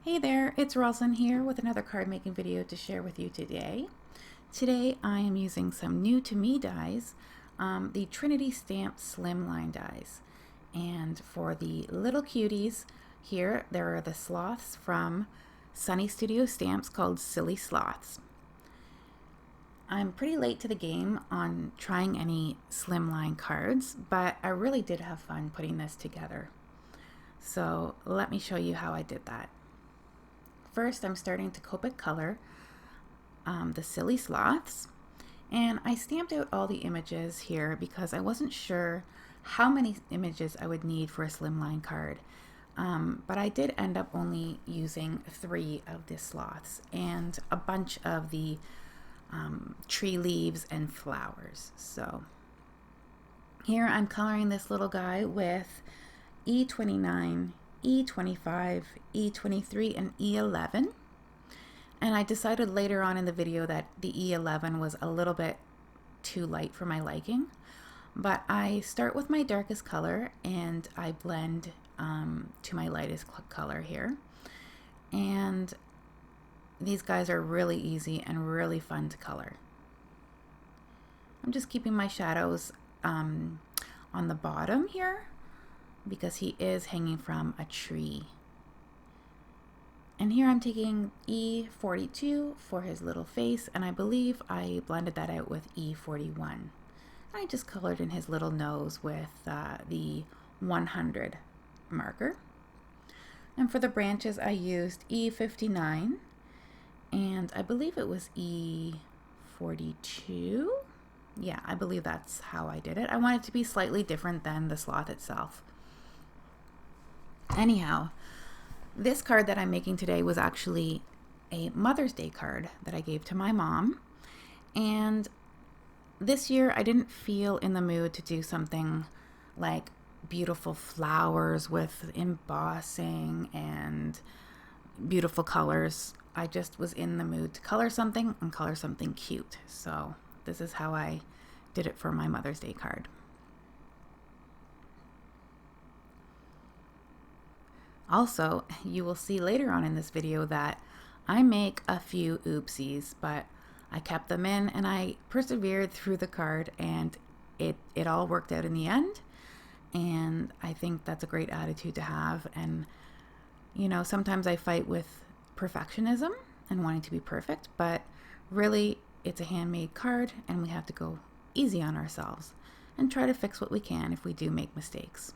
Hey there, it's Roslyn here with another card making video to share with you today. Today I am using some new to me dies, the Trinity stamped Slimline dies. And for the little cuties here, there are the Sloths from Sunny Studio Stamps called Silly Sloths. I'm pretty late to the game on trying any Slimline cards, but I really did have fun putting this together. So let me show you how I did that. First, I'm starting to Copic color the Silly Sloths, and I stamped out all the images here because I wasn't sure how many images I would need for a Slimline card. But I did end up only using 3 of the sloths and a bunch of the tree leaves and flowers. So here I'm coloring this little guy with E29, E25, E23, and E11. And I decided later on in the video that the E11 was a little bit too light for my liking. But I start with my darkest color and I blend to my lightest color here. And these guys are really easy and really fun to color. I'm just keeping my shadows on the bottom here because he is hanging from a tree. And here I'm taking E42 for his little face, and I believe I blended that out with E41. I just colored in his little nose with the 100 marker. And for the branches I used E59, and I believe it was E42. Yeah, I believe that's how I did it. I want it to be slightly different than the sloth itself. Anyhow, this card that I'm making today was actually a Mother's Day card that I gave to my mom. And this year I didn't feel in the mood to do something like beautiful flowers with embossing and beautiful colors. I just was in the mood to color something and color something cute. So this is how I did it for my Mother's Day card. Also, you will see later on in this video that I make a few oopsies, but I kept them in and I persevered through the card, and it all worked out in the end. And I think that's a great attitude to have. And you know, sometimes I fight with perfectionism and wanting to be perfect, but really it's a handmade card and we have to go easy on ourselves and try to fix what we can if we do make mistakes.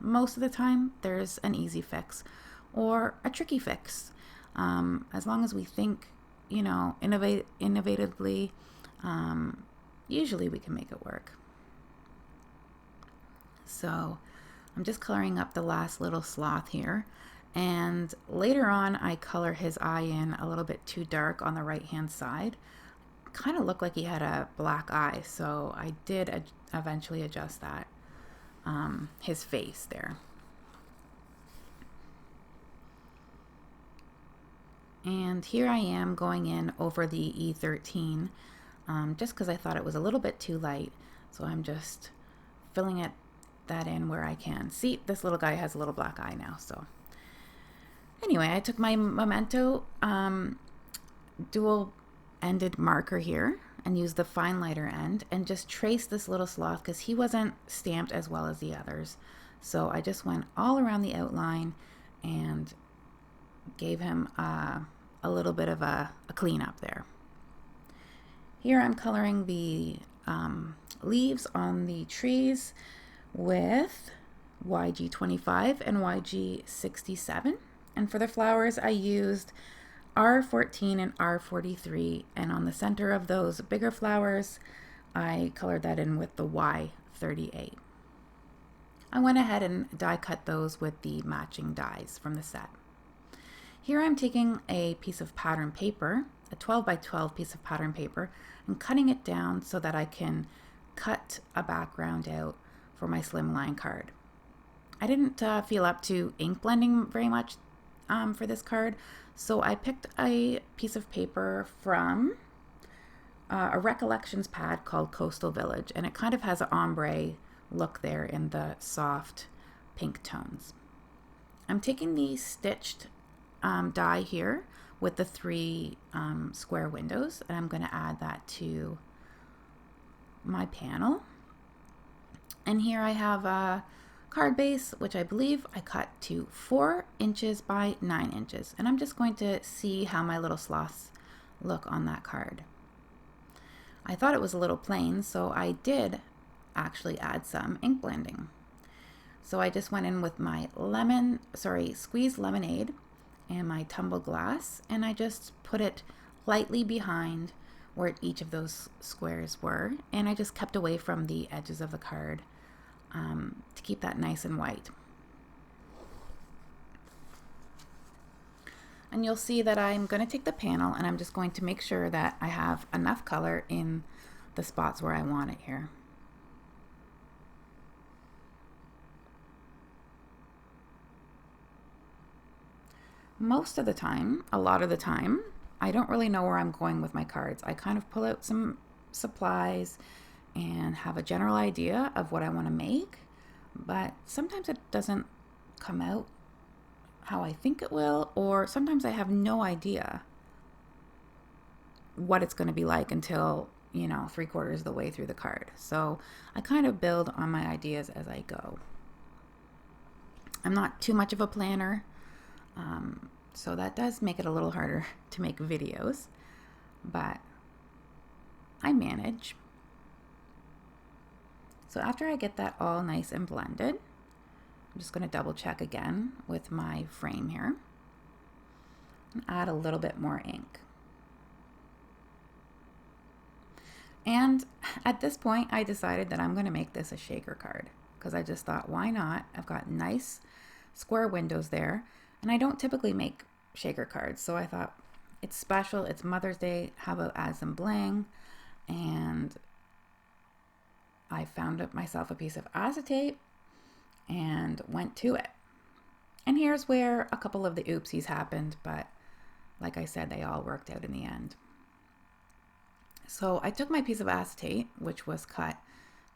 Most of the time there's an easy fix or a tricky fix. As long as we think, you know, innovatively, usually we can make it work. So I'm just coloring up the last little sloth here. And later on, I color his eye in a little bit too dark on the right-hand side. Kind of looked like he had a black eye, so I did eventually adjust that. His face there. And here I am going in over the E13 just because I thought it was a little bit too light, so I'm just filling that in where I can. See, this little guy has a little black eye now. So anyway, I took my Memento dual ended marker here and use the fine lighter end and just trace this little sloth because he wasn't stamped as well as the others. So I just went all around the outline and gave him a little bit of a cleanup there. Here I'm coloring the leaves on the trees with YG25 and YG67. And for the flowers I used R14 and R43, and on the center of those bigger flowers I colored that in with the Y38. I went ahead and die cut those with the matching dies from the set. Here I'm taking a piece of pattern paper, a 12 by 12 piece of pattern paper, and cutting it down so that I can cut a background out for my Slimline card. I didn't feel up to ink blending very much for this card, so I picked a piece of paper from a Recollections pad called Coastal Village, and it kind of has an ombre look there in the soft pink tones. I'm taking the stitched die here with the 3 square windows, and I'm going to add that to my panel. And here I have a card base, which I believe I cut to 4 inches by 9 inches. And I'm just going to see how my little sloths look on that card. I thought it was a little plain, so I did actually add some ink blending. So I just went in with my squeezed lemonade and my tumble glass, and I just put it lightly behind where each of those squares were, and I just kept away from the edges of the card to keep that nice and white. And you'll see that I'm going to take the panel and I'm just going to make sure that I have enough color in the spots where I want it here. Most of the time, a lot of the time, I don't really know where I'm going with my cards. I kind of pull out some supplies and have a general idea of what I want to make, but sometimes it doesn't come out how I think it will, or sometimes I have no idea what it's going to be like until, 3/4 of the way through the card. So I kind of build on my ideas as I go. I'm not too much of a planner, so that does make it a little harder to make videos, but I manage. So after I get that all nice and blended, I'm just going to double check again with my frame here and add a little bit more ink. And at this point, I decided that I'm going to make this a shaker card because I just thought, why not? I've got nice square windows there, and I don't typically make shaker cards, so I thought it's special, it's Mother's Day, how about add some bling? And I found myself a piece of acetate and went to it. And here's where a couple of the oopsies happened, but like I said, they all worked out in the end. So I took my piece of acetate, which was cut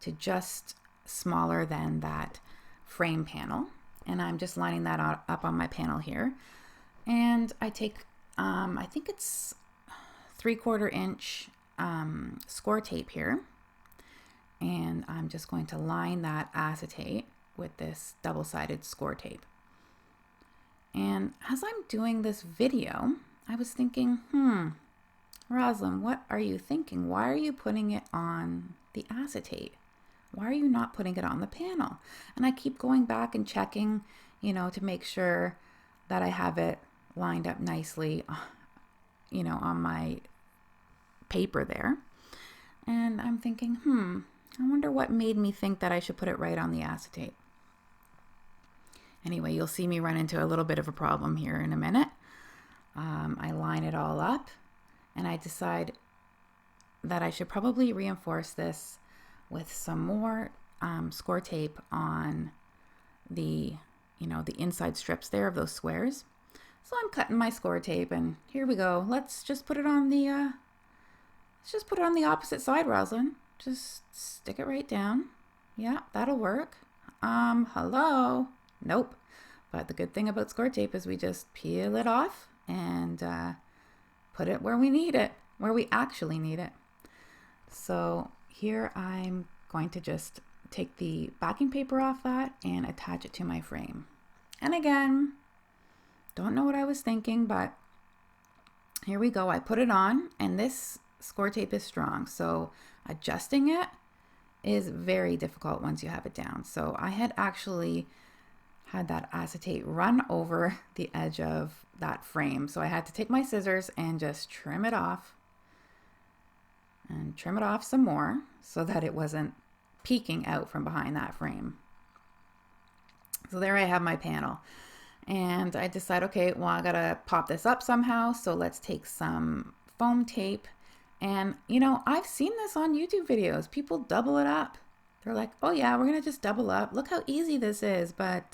to just smaller than that frame panel, and I'm just lining that up on my panel here. And I take, I think it's 3/4 inch score tape here, and I'm just going to line that acetate with this double-sided score tape. And as I'm doing this video, I was thinking, Rosalind, what are you thinking? Why are you putting it on the acetate? Why are you not putting it on the panel? And I keep going back and checking, to make sure that I have it lined up nicely, on my paper there. And I'm thinking, I wonder what made me think that I should put it right on the acetate. Anyway, you'll see me run into a little bit of a problem here in a minute. I line it all up, and I decide that I should probably reinforce this with some more score tape on the, the inside strips there of those squares. So I'm cutting my score tape, and here we go. Let's just put it on the opposite side, Rosalind. Just stick it right down. Yeah, that'll work. Hello? Nope. But the good thing about score tape is we just peel it off and put it where we need it, where we actually need it. So here I'm going to just take the backing paper off that and attach it to my frame. And again, don't know what I was thinking, but here we go. I put it on, and this score tape is strong, so adjusting it is very difficult once you have it down. So I had actually had that acetate run over the edge of that frame, so I had to take my scissors and just trim it off and trim it off some more so that it wasn't peeking out from behind that frame. So there I have my panel, and I decide, okay, well, I gotta pop this up somehow, so let's take some foam tape. And I've seen this on YouTube videos. People double it up. They're like, oh yeah, we're gonna just double up. Look how easy this is, but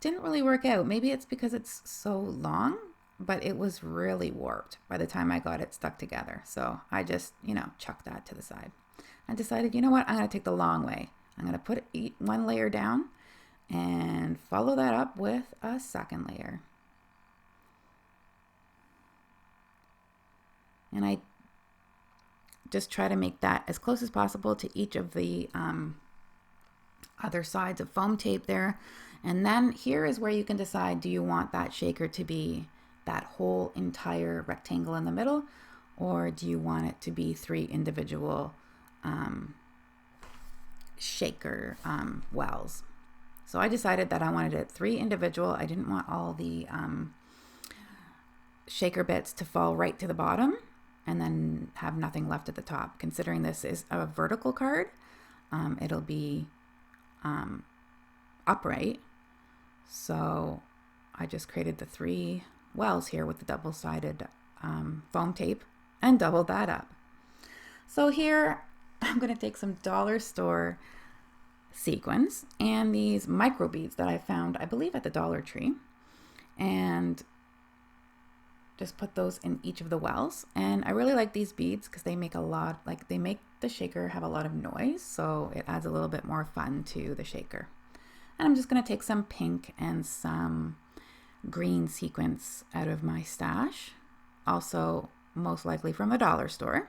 didn't really work out. Maybe it's because it's so long, but it was really warped by the time I got it stuck together. So I just, chucked that to the side. I decided, you know what, I'm gonna take the long way. I'm gonna put one layer down and follow that up with a second layer. And I just try to make that as close as possible to each of the other sides of foam tape there. And then here is where you can decide, do you want that shaker to be that whole entire rectangle in the middle, or do you want it to be 3 individual shaker wells? So I decided that I wanted it 3 individual. I didn't want all the shaker bits to fall right to the bottom and then have nothing left at the top. Considering this is a vertical card, it'll be upright. So I just created the 3 wells here with the double-sided foam tape and doubled that up. So here I'm going to take some dollar store sequins and these micro beads that I found, I believe, at the Dollar Tree, and just put those in each of the wells. And I really like these beads because they make they make the shaker have a lot of noise, so it adds a little bit more fun to the shaker. And I'm just going to take some pink and some green sequins out of my stash, also most likely from the dollar store.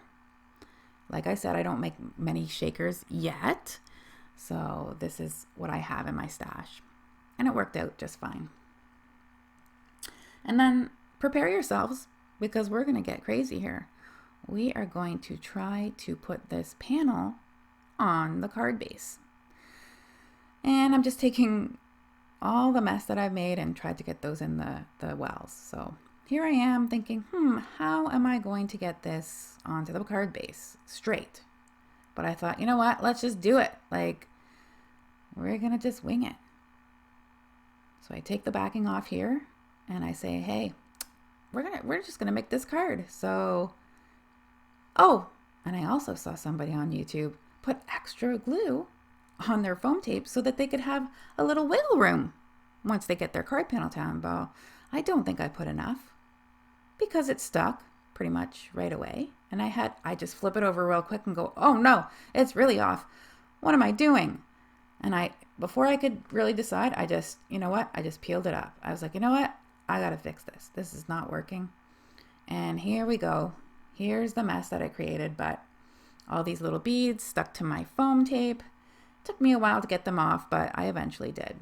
Like I said, I don't make many shakers yet, so this is what I have in my stash, and it worked out just fine. And then prepare yourselves, because we're going to get crazy here. We are going to try to put this panel on the card base. And I'm just taking all the mess that I've made and tried to get those in the wells. So here I am thinking, how am I going to get this onto the card base straight? But I thought, you know what, let's just do it. Like, we're going to just wing it. So I take the backing off here and I say, hey, we're just going to make this card. So, oh, and I also saw somebody on YouTube put extra glue on their foam tape so that they could have a little wiggle room once they get their card panel down. Well, I don't think I put enough because it stuck pretty much right away. And I just flip it over real quick and go, oh no, it's really off. What am I doing? And before I could really decide, I just peeled it up. I was like, you know what? I got to fix this. This is not working. And here we go. Here's the mess that I created, but all these little beads stuck to my foam tape. Took me a while to get them off, but I eventually did.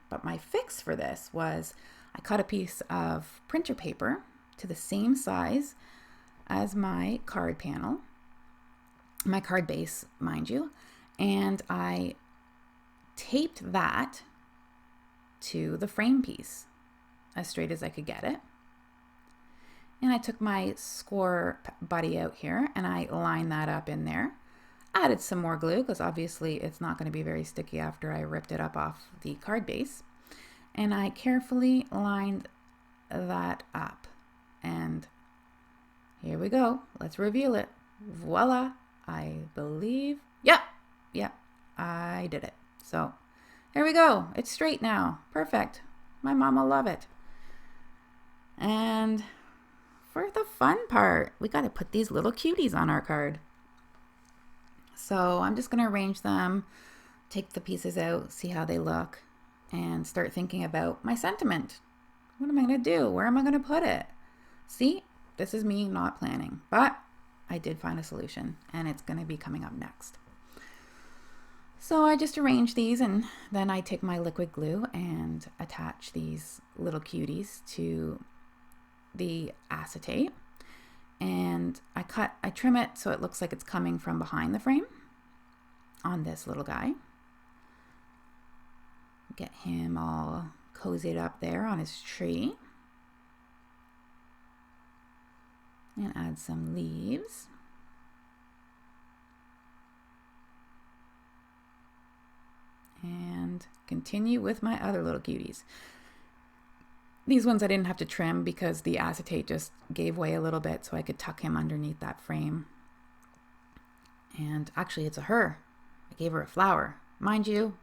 But my fix for this was I cut a piece of printer paper to the same size as my card panel, my card base, mind you, and I taped that to the frame piece as straight as I could get it. And I took my score buddy out here and I lined that up in there. Added some more glue because obviously it's not going to be very sticky after I ripped it up off the card base. And I carefully lined that up. And here we go. Let's reveal it. Voila. I believe. Yep, I did it. So there we go. It's straight now. Perfect. My mom will love it. And for the fun part, we got to put these little cuties on our card. So I'm just going to arrange them, take the pieces out, see how they look, and start thinking about my sentiment. What am I going to do? Where am I going to put it? See, this is me not planning, but I did find a solution, and it's going to be coming up next. So I just arrange these, and then I take my liquid glue and attach these little cuties to the acetate. And I trim it so it looks like it's coming from behind the frame on this little guy. Get him all cozied up there on his tree. And add some leaves. And continue with my other little cuties. These ones I didn't have to trim because the acetate just gave way a little bit so I could tuck him underneath that frame. And actually it's a her. I gave her a flower. Mind you,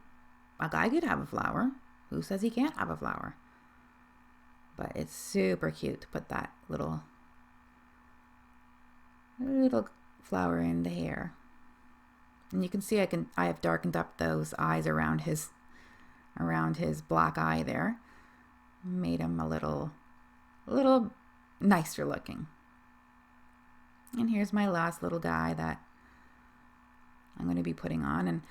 a guy could have a flower. Who says he can't have a flower? But it's super cute to put that little flower in the hair. And you can see I have darkened up those eyes around his black eye there. Made him a little nicer looking. And here's my last little guy that I'm going to be putting on. And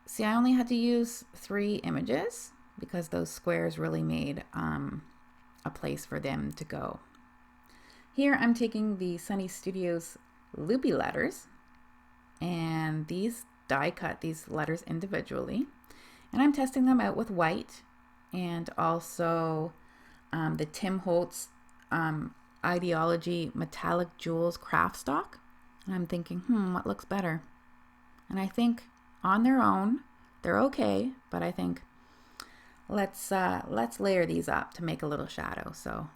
see, I only had to use 3 images because those squares really made a place for them to go. Here I'm taking the Sunny Studios Loopy letters, and these die cut these letters individually, and I'm testing them out with white and also the Tim Holtz Ideology Metallic Jewels craft stock. And I'm thinking, what looks better? And I think on their own they're okay, but I think let's layer these up to make a little shadow. So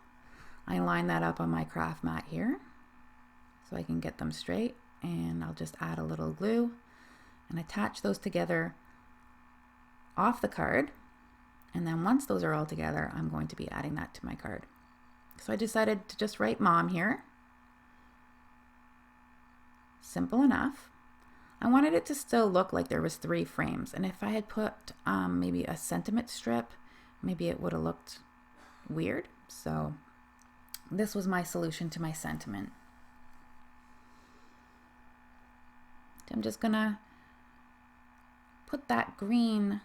I line that up on my craft mat here so I can get them straight, and I'll just add a little glue and attach those together off the card. And then once those are all together, I'm going to be adding that to my card. So I decided to just write Mom here. Simple enough. I wanted it to still look like there was 3 frames, and if I had put maybe a sentiment strip, maybe it would have looked weird. So this was my solution to my sentiment. I'm just gonna put that green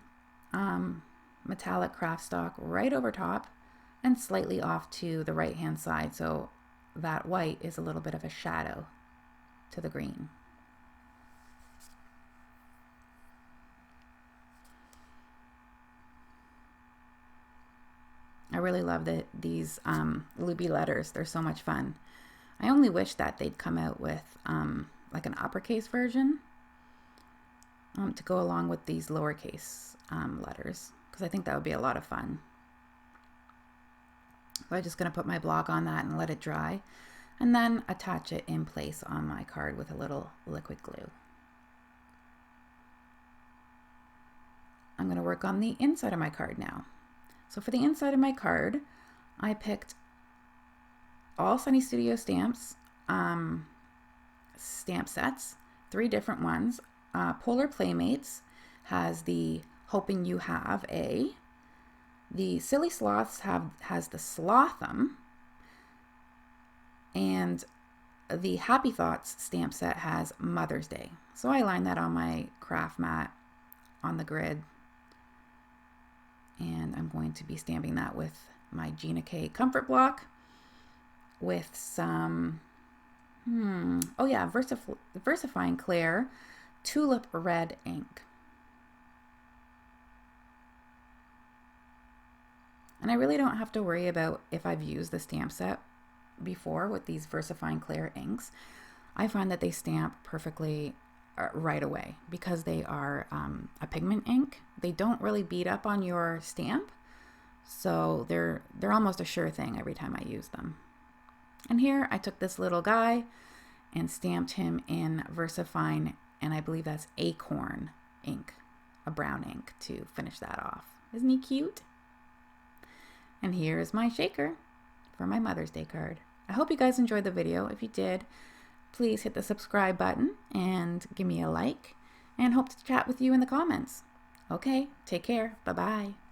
metallic craft stock right over top and slightly off to the right hand side, so that white is a little bit of a shadow to the green. I really love these Luby letters. They're so much fun. I only wish that they'd come out with like an uppercase version to go along with these lowercase letters, because I think that would be a lot of fun. So I'm just going to put my block on that and let it dry, and then attach it in place on my card with a little liquid glue. I'm going to work on the inside of my card now. So for the inside of my card, I picked all Sunny Studio stamps, stamp sets, 3 different ones. Polar Playmates has the Hoping You Have A. The Silly Sloths has the Sloth'em. And the Happy Thoughts stamp set has Mother's Day. So I lined that on my craft mat on the grid. And I'm going to be stamping that with my Gina K Comfort Block with some, Versifying Claire Tulip Red ink. And I really don't have to worry about if I've used the stamp set before with these Versifying Claire inks. I find that they stamp perfectly right away because they are a pigment ink. They don't really beat up on your stamp, so they're almost a sure thing every time I use them. And here I took this little guy and stamped him in Versifying, and I believe that's Acorn ink, a brown ink, to finish that off. Isn't he cute? And here is my shaker for my Mother's Day card. I hope you guys enjoyed the video. If you did, please hit the subscribe button and give me a like, and hope to chat with you in the comments. Okay, take care. Bye-bye.